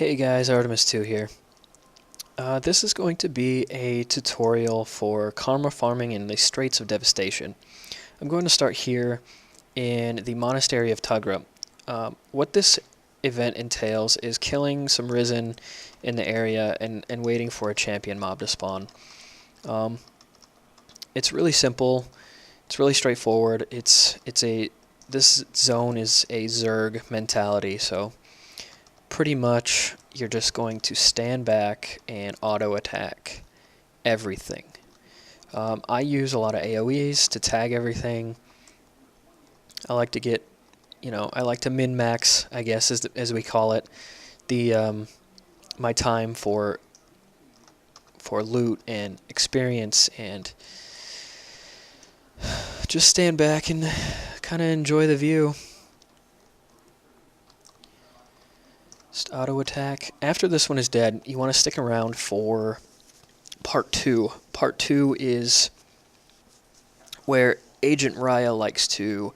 Hey guys, Artemis2 here. This is going to be a tutorial for karma farming in the Straits of Devastation. I'm going to start here in the Monastery of Tugra. What this event entails is killing some Risen in the area and waiting for a champion mob to spawn. It's really simple. It's really straightforward. This zone is a Zerg mentality, so pretty much you're just going to stand back and auto attack everything. I use a lot of AoEs to tag everything. I like to get, I like to min-max, I guess as we call it, the my time for loot and experience, and just stand back and kind of enjoy the view. Just auto attack. After this one is dead, you want to stick around for part 2. Part 2 is where Agent Raya likes to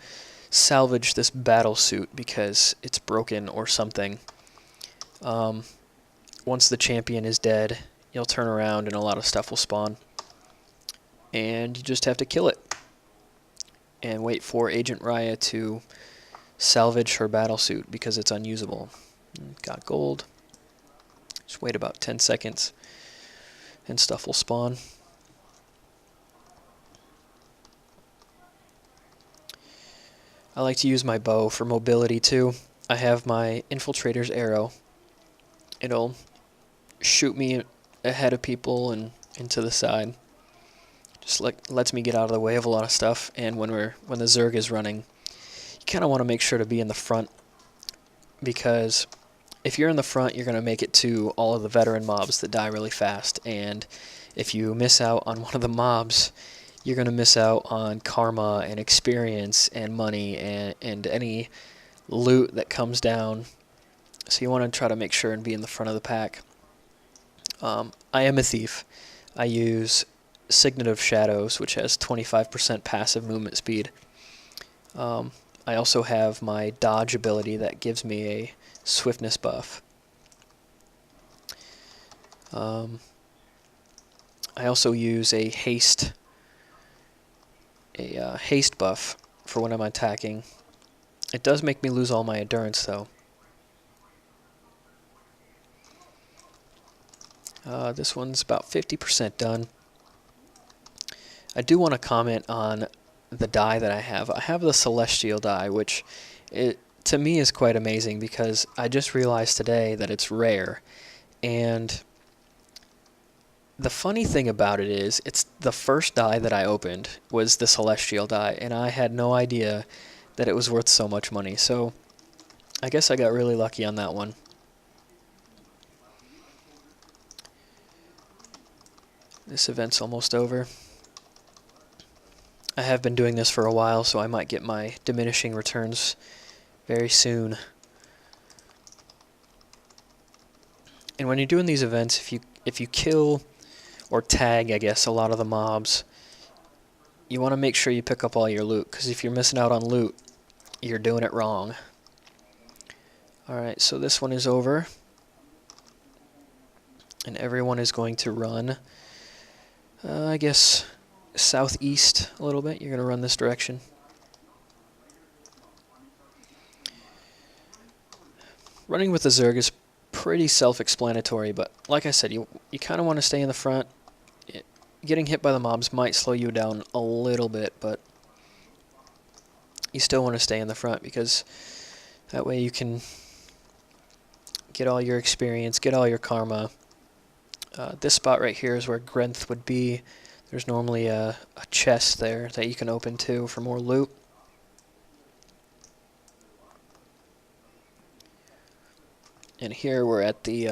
salvage this battle suit because it's broken or something. Once the champion is dead, you'll turn around and a lot of stuff will spawn. And you just have to kill it. And wait for Agent Raya to salvage her battle suit because it's unusable. Got gold. Just wait about 10 seconds and stuff will spawn. I like to use my bow for mobility too. I have my infiltrator's arrow. It'll shoot me ahead of people and into the side. Just lets me get out of the way of a lot of stuff. And when the Zerg is running, you kind of want to make sure to be in the front, because if you're in the front, you're going to make it to all of the veteran mobs that die really fast, and if you miss out on one of the mobs, you're going to miss out on karma and experience and money and any loot that comes down. So you want to try to make sure and be in the front of the pack. I am a thief. I use Signet of Shadows, which has 25% passive movement speed. I also have my dodge ability that gives me a swiftness buff. I also use a haste buff for when I'm attacking. It does make me lose all my endurance though. This one's about 50% done. I do want to comment on the die that I have. I have the Celestial die, which to me is quite amazing because I just realized today that it's rare. And the funny thing about it is, it's the first die that I opened was the Celestial die, and I had no idea that it was worth so much money. So I guess I got really lucky on that one. This event's almost over. I have been doing this for a while, so I might get my diminishing returns very soon. And when you're doing these events, if you kill or tag, I guess, a lot of the mobs, you want to make sure you pick up all your loot, because if you're missing out on loot, you're doing it wrong. Alright, so this one is over. And everyone is going to run, I guess, southeast a little bit. You're going to run this direction. Running with the Zerg is pretty self-explanatory, but like I said, you kind of want to stay in the front. Getting hit by the mobs might slow you down a little bit, but you still want to stay in the front because that way you can get all your experience, get all your karma. This spot right here is where Grenth would be. There's normally a chest there that you can open too for more loot. And here we're at the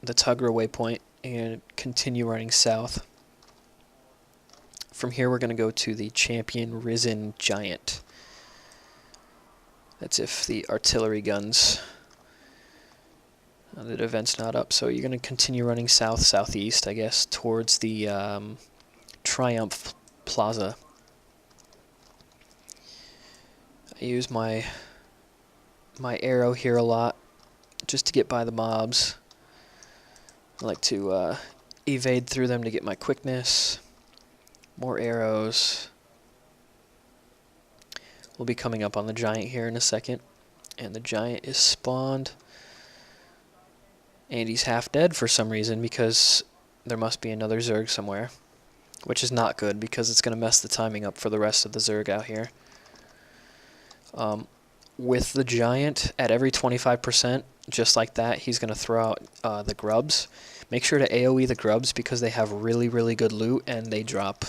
Tugra waypoint and continue running south. From here we're going to go to the Champion Risen Giant. That's if the artillery guns, the event's not up, so you're going to continue running southeast, I guess, towards the Triumph Plaza. I use my arrow here a lot, just to get by the mobs. I like to evade through them to get my quickness. More arrows. We'll be coming up on the giant here in a second. And the giant is spawned. And he's half dead for some reason because there must be another Zerg somewhere. Which is not good because it's going to mess the timing up for the rest of the Zerg out here. With the giant, at every 25%, just like that, he's going to throw out the grubs. Make sure to AoE the grubs because they have really, really good loot and they drop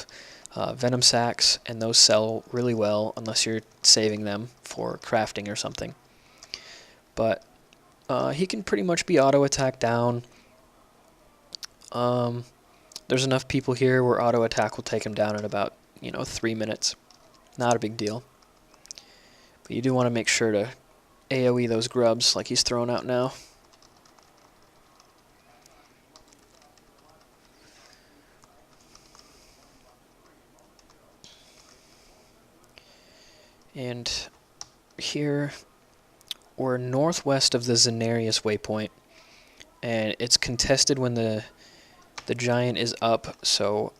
venom sacks, and those sell really well unless you're saving them for crafting or something. But he can pretty much be auto-attacked down. There's enough people here where auto-attack will take him down in about, 3 minutes. Not a big deal. But you do want to make sure to AoE those grubs like he's throwing out now. And here we're northwest of the Zenarius waypoint, and it's contested when the giant is up, so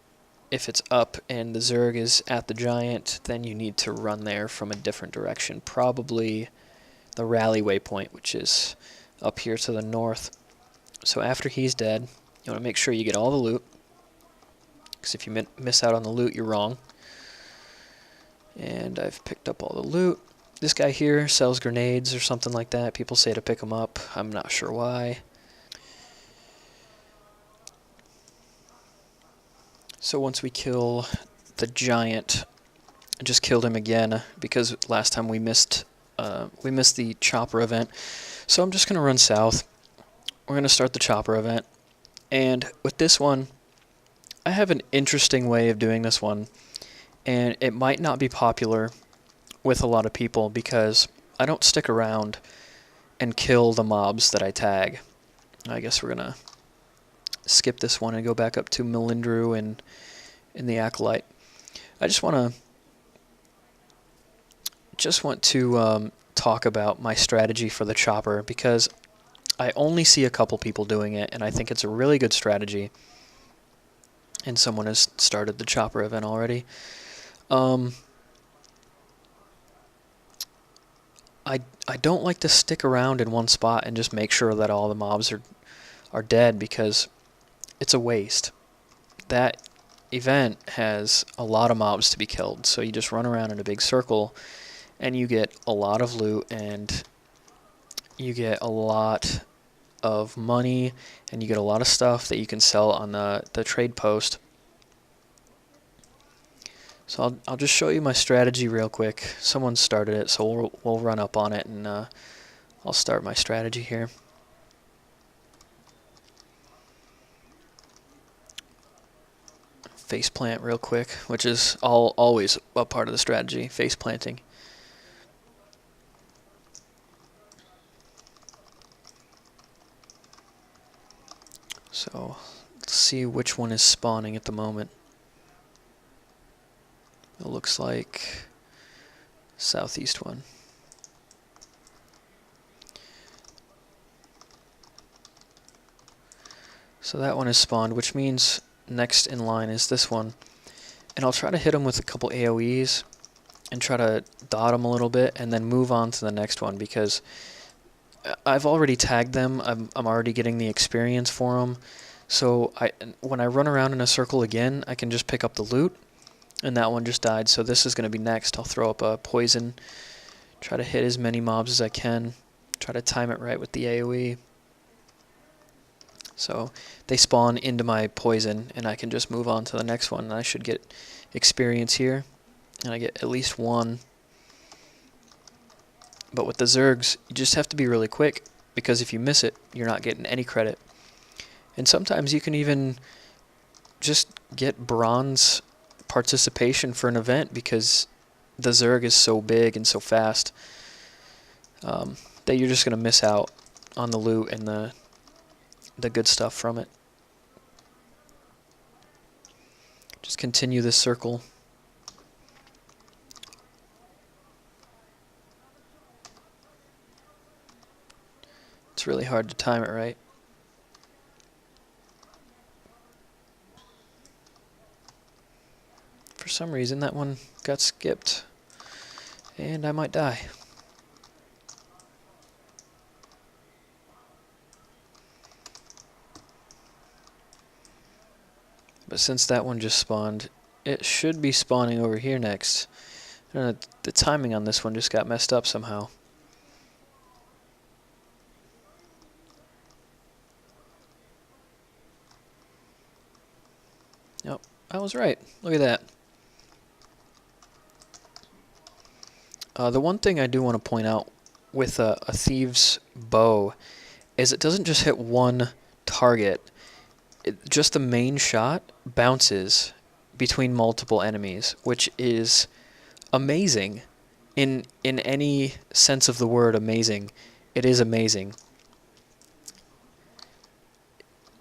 if it's up and the Zerg is at the giant, then you need to run there from a different direction. Probably the rally waypoint, which is up here to the north. So after he's dead, you want to make sure you get all the loot, because if you miss out on the loot, you're wrong. And I've picked up all the loot. This guy here sells grenades or something like that. People say to pick them up. I'm not sure why. So once we kill the giant, I just killed him again because last time we missed the chopper event. So I'm just going to run south. We're going to start the chopper event. And with this one, I have an interesting way of doing this one. And it might not be popular with a lot of people because I don't stick around and kill the mobs that I tag. I guess we're going to skip this one and go back up to Melindru and in the Acolyte. I just want to talk about my strategy for the chopper because I only see a couple people doing it, and I think it's a really good strategy. And someone has started the chopper event already. I don't like to stick around in one spot and just make sure that all the mobs are dead because it's a waste. That event has a lot of mobs to be killed, so you just run around in a big circle and you get a lot of loot and you get a lot of money and you get a lot of stuff that you can sell on the trade post. So I'll just show you my strategy real quick. Someone started it, so we'll run up on it and I'll start my strategy here. Face plant real quick, which is always a part of the strategy, face planting. So let's see which one is spawning at the moment. It looks like southeast one. So that one is spawned, which means next in line is this one. And I'll try to hit him with a couple AoEs and try to dot him a little bit and then move on to the next one because I've already tagged them. I'm already getting the experience for them. So when I run around in a circle again, I can just pick up the loot. And that one just died, so this is going to be next. I'll throw up a poison, try to hit as many mobs as I can, try to time it right with the AoE. So they spawn into my poison, and I can just move on to the next one, and I should get experience here, and I get at least one. But with the Zergs, you just have to be really quick, because if you miss it, you're not getting any credit. And sometimes you can even just get bronze participation for an event because the Zerg is so big and so fast that you're just going to miss out on the loot and the good stuff from it. Just continue this circle. It's really hard to time it right. For some reason, that one got skipped, and I might die. But since that one just spawned, it should be spawning over here next. I don't know, the timing on this one just got messed up somehow. Yep, I was right. Look at that. The one thing I do want to point out with a thieves bow is it doesn't just hit one target. Just the main shot bounces between multiple enemies, which is amazing. In any sense of the word amazing, it is amazing.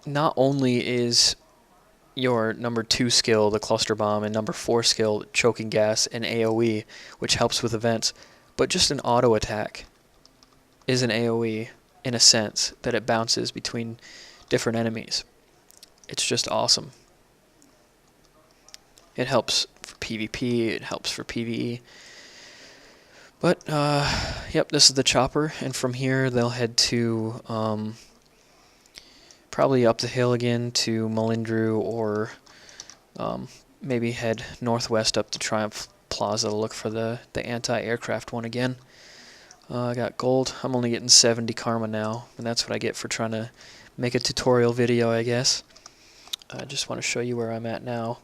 Not only is your number 2 skill, the cluster bomb, and number 4 skill, choking gas and AoE, which helps with events, but just an auto attack is an AoE in a sense that it bounces between different enemies. It's just awesome. It helps for PvP, it helps for PvE. But, yep, this is the chopper, and from here they'll head to, probably up the hill again to Melindru, or maybe head northwest up to Triumph Plaza to look for the anti-aircraft one again. I got gold. I'm only getting 70 karma now, and that's what I get for trying to make a tutorial video, I guess. I just want to show you where I'm at now.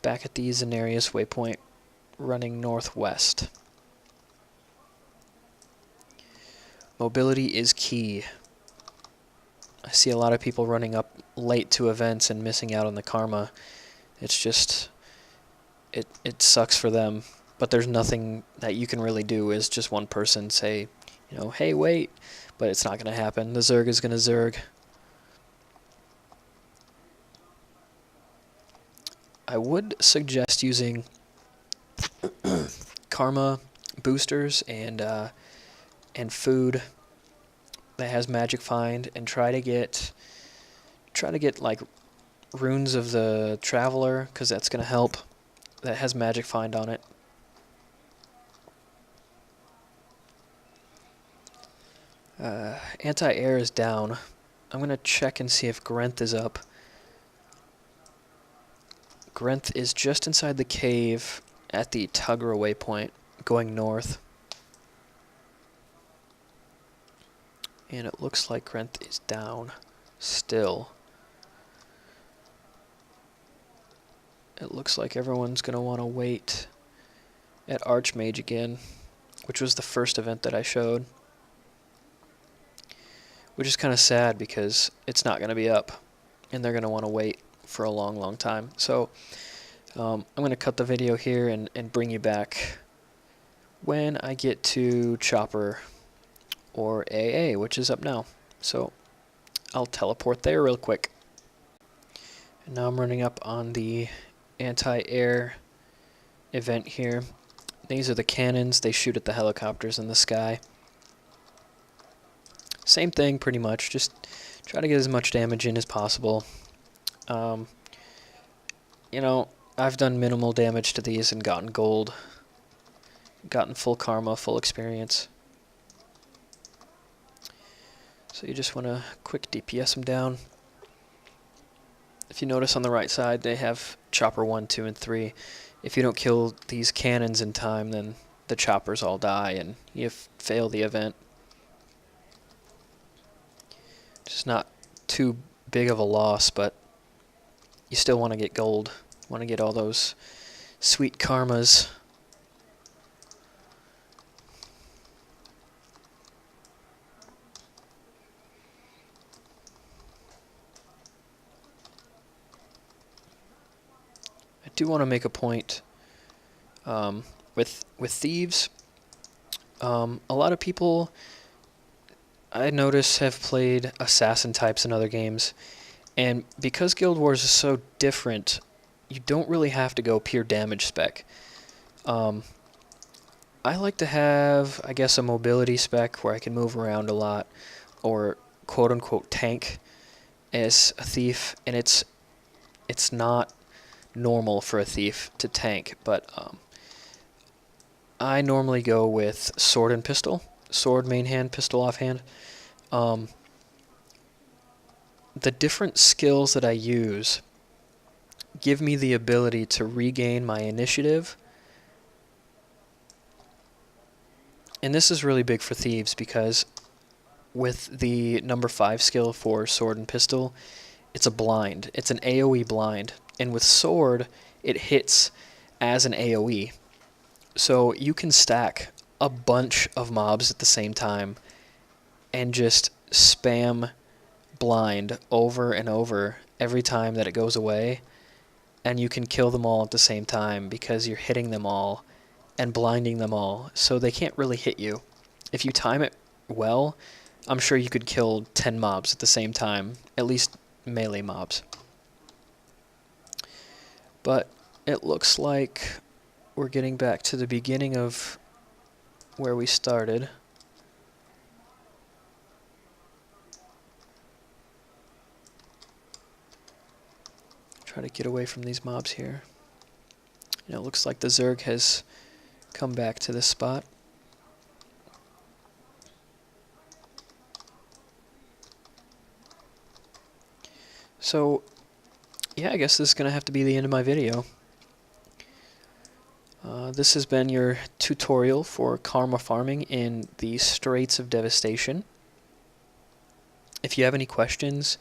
Back at the Zenarius waypoint, running northwest. Mobility is key. I see a lot of people running up late to events and missing out on the karma. It's just, it sucks for them. But there's nothing that you can really do. Is just one person say, you know, hey, wait. But it's not going to happen. The Zerg is going to Zerg. I would suggest using karma boosters and food that has magic find, and try to get like runes of the traveler, because that's going to help. That has magic find on it. Anti-air is down. I'm going to check and see if Grenth is up. Grenth is just inside the cave at the Tugra waypoint, going north. And it looks like Grenth is down still. It looks like everyone's going to want to wait at Archmage again, which was the first event that I showed. Which is kind of sad because it's not going to be up, and they're going to want to wait for a long, long time. So I'm going to cut the video here and bring you back when I get to Chopper or AA, which is up now. So I'll teleport there real quick. And now I'm running up on the anti-air event here. These are the cannons. They shoot at the helicopters in the sky. Same thing, pretty much. Just try to get as much damage in as possible. You know, I've done minimal damage to these and gotten gold. Gotten full karma, full experience. So you just want to quick DPS them down. If you notice on the right side, they have chopper 1, 2, and 3. If you don't kill these cannons in time, then the choppers all die and you fail the event. It's not too big of a loss, but you still want to get gold. Want to get all those sweet karmas. I do want to make a point with thieves. A lot of people, I notice, have played assassin types in other games, and because Guild Wars is so different, you don't really have to go pure damage spec. I like to have, I guess, a mobility spec where I can move around a lot, or quote-unquote tank as a thief, and it's not normal for a thief to tank, but I normally go with sword and pistol. Sword main hand, pistol offhand. Um, the different skills that I use give me the ability to regain my initiative. And this is really big for thieves because with the number 5 skill for sword and pistol, it's a blind. It's an AoE blind. And with sword, it hits as an AoE. So you can stack a bunch of mobs at the same time and just spam blind over and over every time that it goes away, and you can kill them all at the same time because you're hitting them all and blinding them all, so they can't really hit you. If you time it well, I'm sure you could kill 10 mobs at the same time, at least melee mobs. But it looks like we're getting back to the beginning of where we started. Try to get away from these mobs here. And it looks like the Zerg has come back to this spot. So, yeah, I guess this is going to have to be the end of my video. This has been your tutorial for karma farming in the Straits of Devastation. If you have any questions,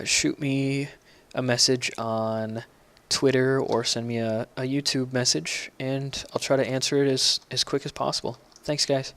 shoot me a message on Twitter or send me a YouTube message, and I'll try to answer it as quick as possible. Thanks, guys.